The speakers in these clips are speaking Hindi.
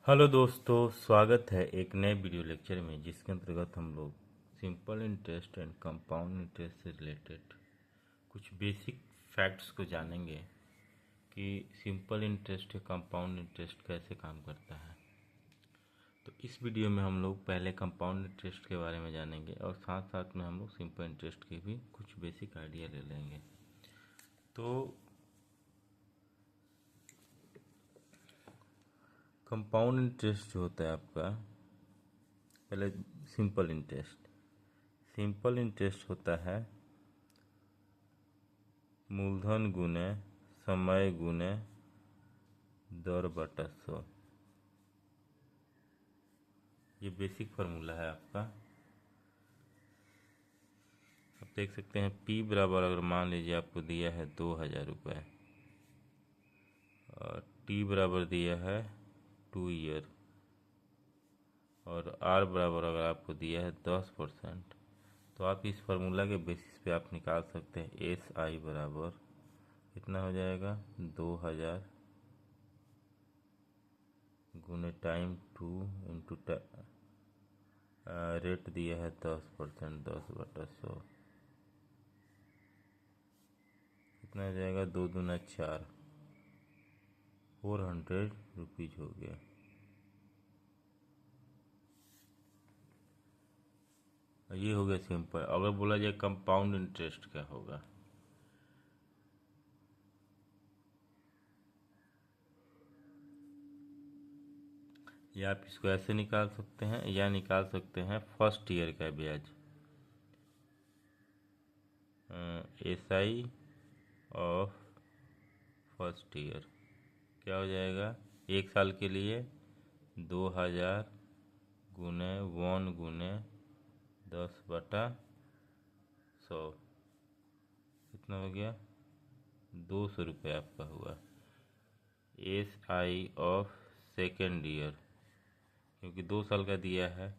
हेलो दोस्तों, स्वागत है एक नए वीडियो लेक्चर में जिसके अंतर्गत हम लोग simple interest and compound interest से रिलेटेड कुछ बेसिक फैक्ट्स को जानेंगे कि सिंपल इंटरेस्ट या कंपाउंड इंटरेस्ट कैसे काम करता है। तो इस वीडियो में हम लोग पहले कंपाउंड इंटरेस्ट के बारे में जानेंगे और साथ साथ में हम लोग सिंपल इंटरेस्ट के भी कुछ बेसिक आइडिया ले लेंगे। तो कंपाउंड इंटरेस्ट जो होता है आपका, पहले सिंपल इंटरेस्ट होता है मूलधन गुने समय गुने दर बटा 100। ये बेसिक फार्मूला है आपका। आप देख सकते हैं P बराबर, अगर मान लीजिए आपको दिया है 2000 रुपये और T बराबर दिया है 2 ईयर और R बराबर अगर आपको दिया है 10%, तो आप इस फार्मूला के बेसिस पे आप निकाल सकते हैं SI बराबर कितना हो जाएगा 2000 गुने टाइम 2 इंटू रेट दिया है 10%, 10/100 कितना हो जाएगा 2 दूना 4, 400 रुपीज हो गया। ये हो गया सिंपल। अगर बोला जाए कंपाउंड इंटरेस्ट क्या होगा, या आप इसको ऐसे निकाल सकते हैं या निकाल सकते हैं फर्स्ट ईयर का ब्याज, SI ऑफ फर्स्ट ईयर क्या हो जाएगा, एक साल के लिए 2000 गुने 1 गुने 10/100 कितना हो गया 200 रुपये आपका हुआ। SI ऑफ सेकेंड ईयर, क्योंकि 2 साल का दिया है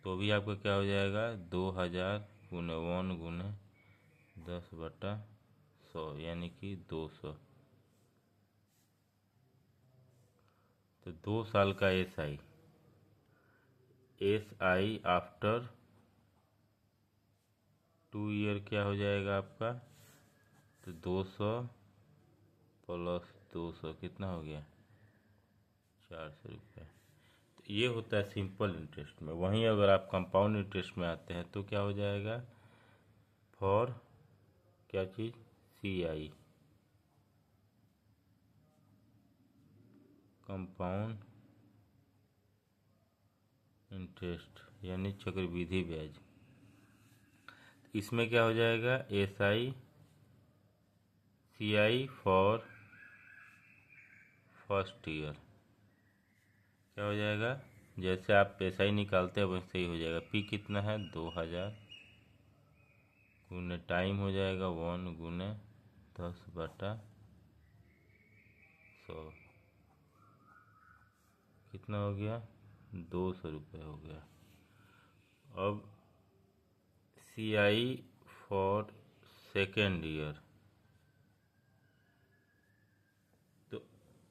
तो भी आपका क्या हो जाएगा 2000 गुने 1 गुने 10/100 यानी कि 200। तो 2 साल का SI आफ्टर 2 ईयर क्या हो जाएगा आपका, तो 200 प्लस 200 कितना हो गया 400 रुपये। तो ये होता है सिंपल इंटरेस्ट में। वहीं अगर आप कंपाउंड इंटरेस्ट में आते हैं तो क्या हो जाएगा, फॉर क्या चीज़ CI कंपाउंड इंटरेस्ट यानी चक्रवृद्धि ब्याज। इसमें क्या हो जाएगा CI फॉर फर्स्ट ईयर क्या हो जाएगा, जैसे आप SI निकालते हैं वैसे ही हो जाएगा। P कितना है 2000 गुने टाइम हो जाएगा 1 गुने 10/100 कितना हो गया 200 रुपये हो गया। अब CI फॉर सेकेंड ईयर, तो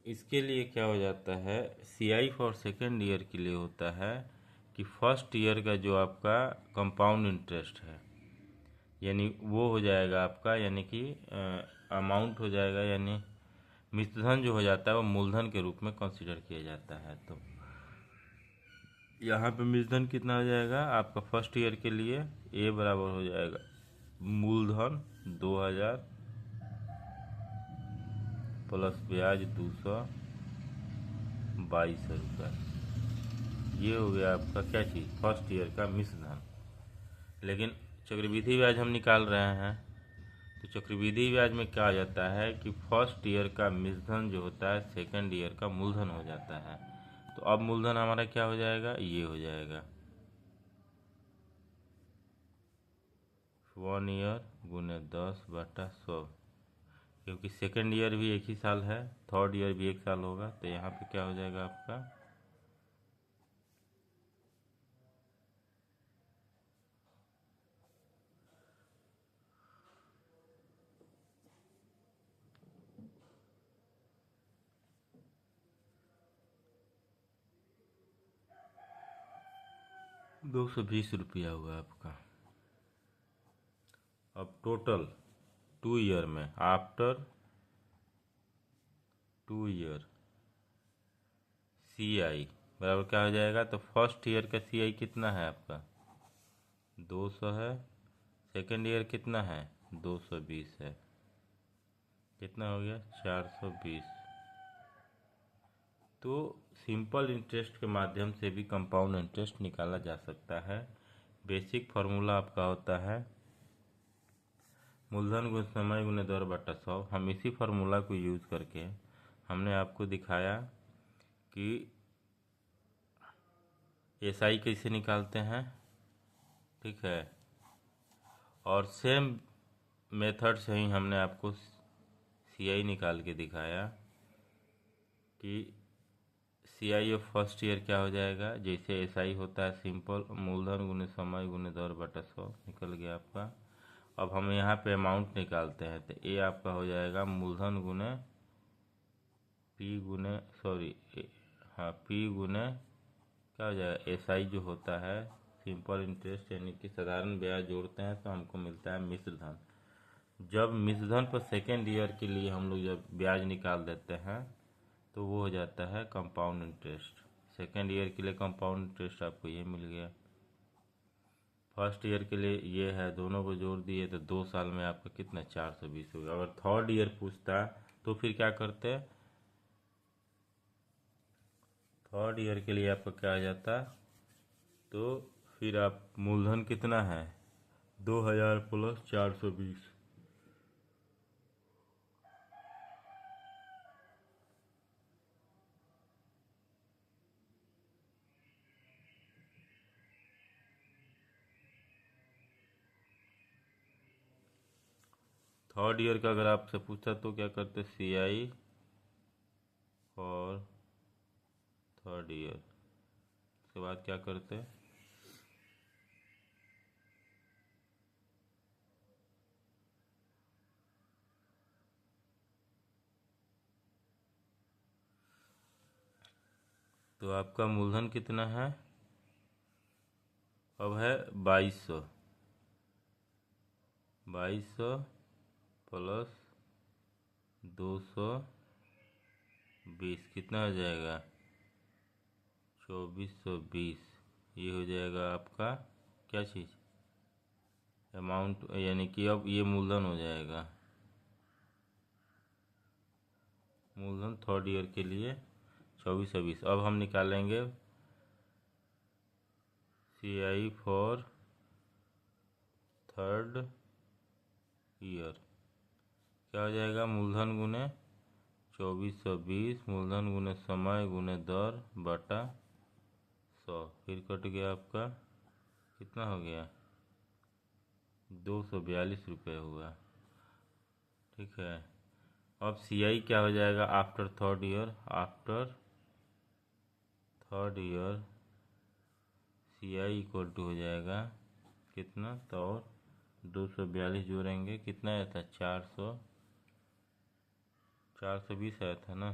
इसके लिए क्या हो जाता है, CI फॉर सेकेंड ईयर के लिए होता है कि फर्स्ट ईयर का जो आपका कंपाउंड इंटरेस्ट है यानी वो हो जाएगा आपका, यानी कि अमाउंट हो जाएगा, यानी मिश्रधन जो हो जाता है वो मूलधन के रूप में कंसीडर किया जाता है। तो यहाँ पे मिश्रधन कितना हो जाएगा आपका फर्स्ट ईयर के लिए, A बराबर हो जाएगा मूलधन 2000 प्लस ब्याज 222 रुपये। ये हो गया आपका क्या चीज़, फर्स्ट ईयर का मिश्रधन। लेकिन चक्रवृद्धि ब्याज हम निकाल रहे हैं, तो चक्रवृद्धि ब्याज में क्या आ जाता है कि फर्स्ट ईयर का मिश्रधन जो होता है सेकंड ईयर का मूलधन हो जाता है। तो अब मूलधन हमारा क्या हो जाएगा, ये हो जाएगा 1 ईयर गुने 10/100, क्योंकि सेकंड ईयर भी एक ही साल है, थर्ड ईयर भी एक साल होगा, तो यहाँ पे क्या हो जाएगा आपका 220 रुपया हुआ आपका। अब टोटल 2 ईयर में, आफ्टर 2 ईयर CI बराबर क्या हो जाएगा? तो फर्स्ट ईयर का CI कितना है आपका? 200 है। सेकेंड ईयर कितना है? 220 है। कितना हो गया? 420। तो सिंपल इंटरेस्ट के माध्यम से भी कंपाउंड इंटरेस्ट निकाला जा सकता है। बेसिक फार्मूला आपका होता है मूलधन गुण समय गुणे दर बटा 100। हम इसी फार्मूला को यूज़ करके हमने आपको दिखाया कि SI कैसे निकालते हैं, ठीक है। और सेम मेथड से ही हमने आपको CI निकाल के दिखाया कि CI ऑफ फर्स्ट ईयर क्या हो जाएगा। जैसे SI होता है सिंपल, मूलधन गुने समय गुने दर बटा 100 निकल गया आपका। अब हम यहाँ पे अमाउंट निकालते हैं, तो A आपका हो जाएगा मूलधन गुने P गुने P गुने क्या हो जाएगा SI जो होता है सिंपल इंटरेस्ट, यानी कि साधारण ब्याज जोड़ते हैं तो हमको मिलता है मिश्र धन। जब मिश्र धन पर सेकेंड ईयर के लिए हम लोग जब ब्याज निकाल देते हैं तो वो हो जाता है कंपाउंड इंटरेस्ट। सेकेंड ईयर के लिए कंपाउंड इंटरेस्ट आपको ये मिल गया। फर्स्ट ईयर के लिए ये है, दोनों को जोड़ दिए तो 2 साल में आपका कितना 420 हो गया। अगर थर्ड ईयर पूछता तो फिर क्या करते? थर्ड ईयर के लिए आपका क्या आ जाता? तो फिर आप मूलधन कितना है 2000 प्लस 420। थर्ड ईयर का अगर आपसे पूछा तो क्या करते? CI और थर्ड ईयर। उसके बाद क्या करते? तो आपका मूलधन कितना है? अब है 2200। 2200 प्लस 220 कितना हो जाएगा? 2420। ये हो जाएगा आपका क्या चीज़? अमाउंट, यानी कि अब ये मूलधन हो जाएगा। मूलधन थर्ड ईयर के लिए 2420। अब हम निकालेंगे CI फॉर थर्ड ईयर। क्या हो जाएगा? मूलधन गुने 2420 मूलधन गुने समय गुने दर बटा 100। फिर कट गया आपका कितना हो गया? 242 रुपये हुआ, ठीक है। अब CI क्या हो जाएगा after third year? After third year CI equal to हो जाएगा कितना? तो और 242 जोड़ेंगे कितना आया था? 420 आया था ना।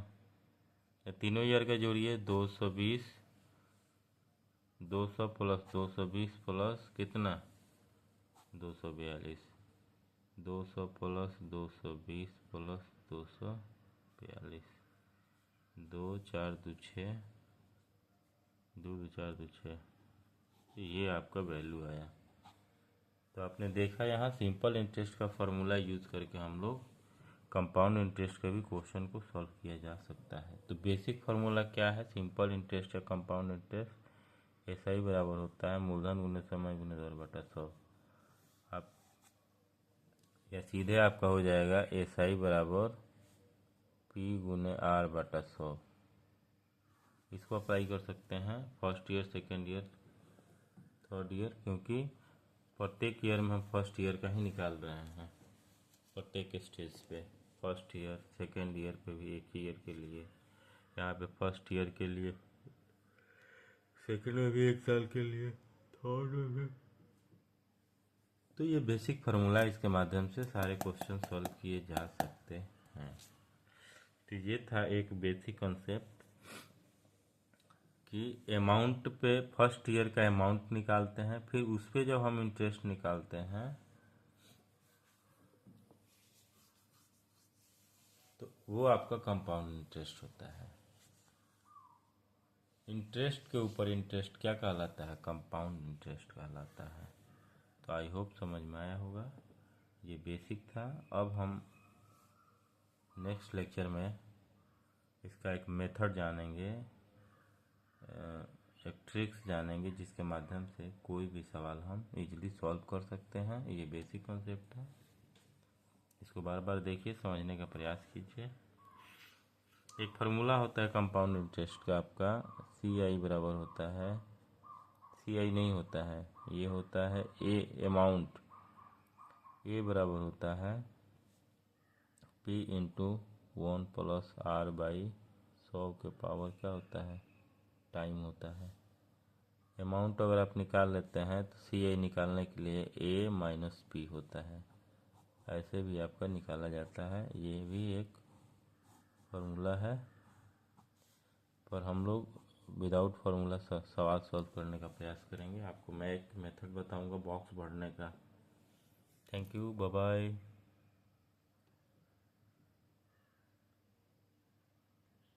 तीनों ईयर का जोड़िए 220, 200 प्लस 220 प्लस कितना? 242। 200 प्लस 220 प्लस 242। 2 4 2 6, 2 2 4 2 6। ये आपका वैल्यू आया। तो आपने देखा यहाँ सिंपल इंटरेस्ट का फार्मूला यूज़ करके हम लोग कंपाउंड इंटरेस्ट का भी क्वेश्चन को सॉल्व किया जा सकता है। तो बेसिक फार्मूला क्या है सिंपल इंटरेस्ट या कंपाउंड इंटरेस्ट? SI बराबर होता है मूलधन गुने समय गुने दर बटा 100। आप या सीधे आपका हो जाएगा SI बराबर P गुने R बटा 100। इसको अप्लाई कर सकते हैं first year, second year, third year, क्योंकि प्रत्येक ईयर में हम फर्स्ट ईयर का ही निकाल रहे हैं। प्रत्येक स्टेज पे फर्स्ट ईयर, सेकेंड ईयर पे भी एक ईयर के लिए, यहाँ पे फर्स्ट ईयर के लिए, सेकेंड में भी 1 साल के लिए, थर्ड में भी। तो ये बेसिक फार्मूला, इसके माध्यम से सारे क्वेश्चन सॉल्व किए जा सकते हैं। तो ये था एक बेसिक कॉन्सेप्ट कि अमाउंट पे फर्स्ट ईयर का अमाउंट निकालते हैं, फिर उस पे जब हम इंटरेस्ट निकालते हैं तो वो आपका कंपाउंड इंटरेस्ट होता है। इंटरेस्ट के ऊपर इंटरेस्ट क्या कहलाता है? कंपाउंड इंटरेस्ट कहलाता है। तो आई होप समझ में आया होगा। ये बेसिक था। अब हम नेक्स्ट लेक्चर में इसका एक मेथड जानेंगे, एक ट्रिक्स जानेंगे जिसके माध्यम से कोई भी सवाल हम इजीली सॉल्व कर सकते हैं। ये बेसिक कॉन्सेप्ट है, इसको बार बार देखिए, समझने का प्रयास कीजिए। एक फार्मूला होता है कंपाउंड इंटरेस्ट का, आपका CI बराबर होता है, CI नहीं होता है, ये होता है ए अमाउंट, ए बराबर होता है P into 1 plus R by 100 के पावर क्या होता है? टाइम होता है। अमाउंट अगर आप निकाल लेते हैं तो CI निकालने के लिए A माइनस P होता है, ऐसे भी आपका निकाला जाता है। ये भी एक फार्मूला है, पर हम लोग विदाउट फार्मूला सवाल सॉल्व करने का प्रयास करेंगे। आपको मैं एक मेथड बताऊंगा बॉक्स भरने का। Thank you, bye bye.